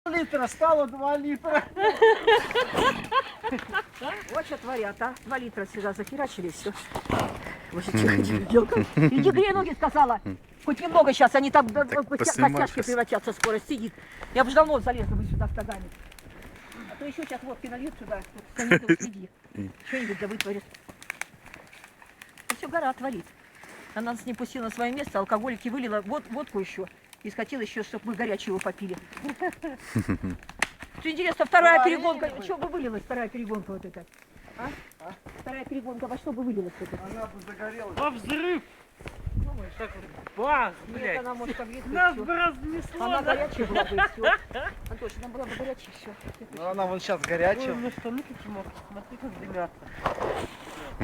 Литра стало 2 литра. Вот что творят, а? 2 литра сюда захерачили, все. Боже, тихо, делка. Иди грей ноги, сказала. Хоть немного сейчас, они там костяшки превратятся скоро, сидит. Я бы давно залезла бы сюда с ногами. А то еще сейчас водки нальют сюда. Сиди. Что-нибудь да вытворит. Все, гора отвалит. Она нас не пустила на свое место, алкоголики вылила водку еще. И хотела еще, чтобы мы горячего попили. Что интересно, вторая перегонка. Что бы вылилась вторая перегонка вот эта? А? Вторая перегонка, во что бы вылилась вот эта? Она бы загорелась. Во взрыв! Думаешь? Так, бах, Нет, блядь. она может погреться. Нас бы разнесло. Она да? горячая была бы и все. Антош, она была бы горячая, все. Ну, она вон сейчас Ой, горячая. ну что, ну почему? Смотри, как дымятся.